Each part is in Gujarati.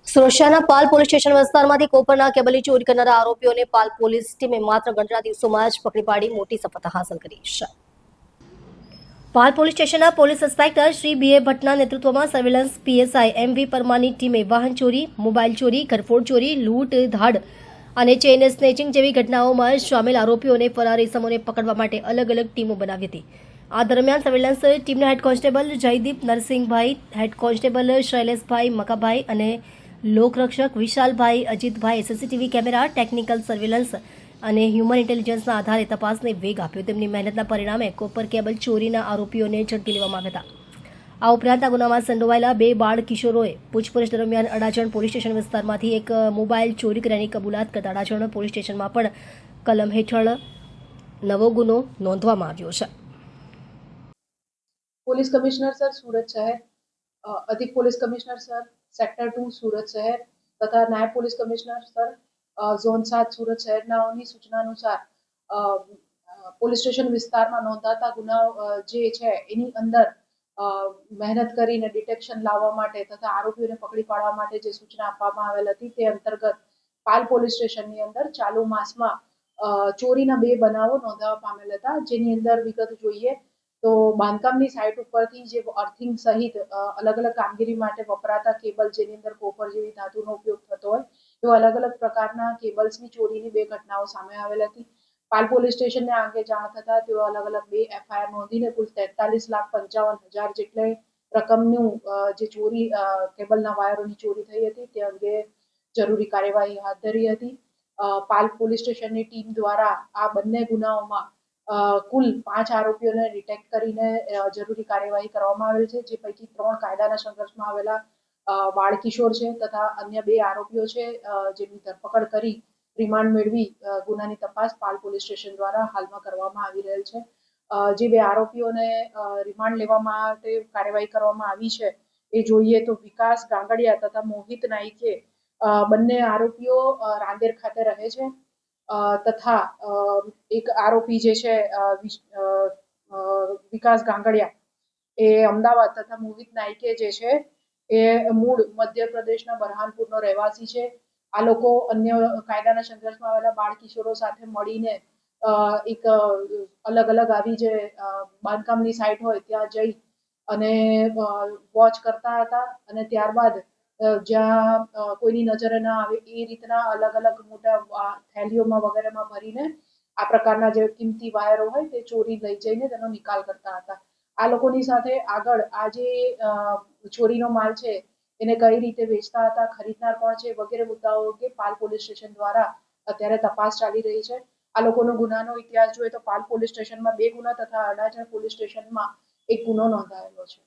સુરક્ષાના પાલ પોલીસ સ્ટેશન વિસ્તારમાંથી કોપરના કેબલની ચોરી કરનારા આરોપીઓને પાલ પોલીસ ટીમે માત્ર ગણતરીના દિવસોમાં જ પકડી પાડી મોટી સફળતા હાંસલ કરી છે. પાલ પોલીસ સ્ટેશનના પોલીસ ઇન્સ્પેક્ટર શ્રી બી.એ. ભટ્ટના નેતૃત્વમાં સર્વેલન્સ પીએસઆઈ એમ.વી. પરમારની ટીમે વાહન ચોરી, મોબાઈલ ચોરી, ઘરફોડ ચોરી, લૂંટ, ધાડ અને ચેઇન સ્નેચિંગ જેવી ઘટનાઓમાં સામેલ આરોપીઓને ફરાર ઇસમોને પકડવા માટે અલગ અલગ ટીમો બનાવી હતી. આ દરમિયાન સર્વેલન્સ ટીમના head constable Jaydeep Narsinhbhai, head constable Shaileshbhai Makabhai અને લોકરક્ષક Vishalbhai Ajitbhai CCTV camera, technical surveillance અને હ્યુમન ઇન્ટેલિજન્સના આધારે તપાસને વેગ આપ્યો. તેમની મહેનતના પરિણામે કોપર કેબલ ચોરીના આરોપીઓને ઝડપી લેવામાં આવ્યા હતા. આ ઉપરાંત આ ગુનામાં સંડોવાયેલા 2 બાળ કિશોરોએ પૂછપરછ દરમિયાન અડાજણ પોલીસ સ્ટેશન વિસ્તારમાંથી એક મોબાઈલ ચોરી કર્યાની કબૂલાત કરતા અડાજણ પોલીસ સ્ટેશનમાં પણ કલમ હેઠળ નવો ગુનો નોંધવામાં આવ્યો છે. पुलिस कमिश्नर सर सूरत शहर, अधिक police commissioner sir sector 2 Surat शहर तथा नायब police commissioner sir zone 7 Surat શહેરનાઓની સૂચના અનુસાર પોલીસ સ્ટેશન વિસ્તારમાં નોંધાતા ગુનાઓ જે છે એની અંદર મહેનત કરીને ડિટેક્શન લાવવા માટે તથા આરોપીઓને પકડી પાડવા માટે જે સૂચના આપવામાં આવેલ હતી તે અંતર્ગત પાલ પોલીસ સ્ટેશનની અંદર ચાલુ માસમાં ચોરીના 2 બનાવો નોંધવા પામેલ હતા. જેની અંદર વિગત જોઈએ તો બાંધકામની સાઇટ ઉપરથી જે અર્થિંગ સહિત અલગ અલગ કામગીરી માટે વપરાતા કેબલ જેની અંદર કોપર જેવી ધાતુનો ઉપયોગ થતો હોય એવા અલગ અલગ પ્રકારના કેબલ્સની ચોરીની 2 ઘટનાઓ સામે આવેલ હતી. પાલ પોલીસ સ્ટેશનને આ અંગે જાણ થતા તેઓ અલગ અલગ 2 એફઆઈઆર નોંધીને કુલ 43,55,000 જેટલી રકમનું જે ચોરી કેબલના વાયરોની ચોરી થઈ હતી તે અંગે જરૂરી કાર્યવાહી હાથ ધરી હતી. પાલ પોલીસ સ્ટેશનની ટીમ દ્વારા આ બંને ગુનાઓમાં કુલ 5 આરોપીઓને ડિટેક્ટ કરીને જરૂરી કાર્યવાહી કરવામાં આવેલ છે, જે પૈકી 3 કાયદાના સંઘર્ષમાં આવેલા બાળ કિશોર છે તથા અન્ય 2 આરોપીઓ છે જેની ધરપકડ કરી રિમાન્ડ મેળવી ગુનાની તપાસ પાલ પોલીસ સ્ટેશન દ્વારા હાલમાં કરવામાં આવી રહેલ છે. જે 2 આરોપીઓને રિમાન્ડ લેવા માટે કાર્યવાહી કરવામાં આવી છે એ જોઈએ તો વિકાસ ગાંગડિયા તથા મોહિત નાઈકે બંને આરોપીઓ રાંદેર ખાતે રહે છે તથા એક આરોપી જે છે વિકાસ ગાંગડિયા એ અમદાવાદ તથા મોહિત નાઈકે જે છે એ મૂળ મધ્યપ્રદેશના બરહાનપુરનો રહેવાસી છે. આ લોકો અન્ય કાયદાના સંઘર્ષમાં આવેલા બાળ કિશોરો સાથે મળીને એક અલગ અલગ આવી જે બાંધકામની સાઇટ હોય ત્યાં જઈ અને વોચ કરતા હતા અને ત્યારબાદ જ્યાં કોઈની નજરે ના આવે એ રીતના અલગ અલગ મોટા થેલીઓમાં વગેરેમાં ભરીને આ પ્રકારના જે કિંમતી વાયરો હોય તે ચોરી લઈ જઈને તેનો નિકાલ કરતા હતા. આ લોકોની સાથે આગળ આ જે ચોરીનો માલ છે એને કઈ રીતે વેચતા હતા, ખરીદનાર કોણ છે વગેરે મુદ્દાઓ અંગે પાલ પોલીસ સ્ટેશન દ્વારા અત્યારે તપાસ ચાલી રહી છે. આ લોકોનો ગુનાનો ઇતિહાસ જોઈએ તો પાલ પોલીસ સ્ટેશનમાં 2 ગુના તથા અડાજણ પોલીસ સ્ટેશનમાં 1 ગુનો નોંધાયેલો છે.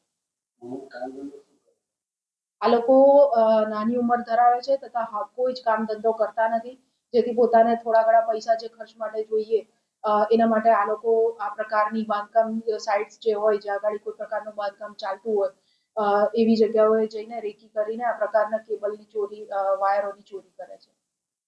આ લોકો નાની ઉંમર ધરાવે છે તથા કોઈ જ કામ ધંધો કરતા નથી, જેથી પોતાને થોડા ઘણા પૈસા જે ખર્ચ માટે જોઈએ એના માટે આ લોકો આ પ્રકારની બાંધકામ સાઇટ્સ જે હોય જ્યાં આગળ કોઈ પ્રકારનું બાંધકામ ચાલતું હોય એવી જગ્યાઓએ જઈને રેકી કરીને આ પ્રકારના કેબલની ચોરી વાયરોની ચોરી કરે છે.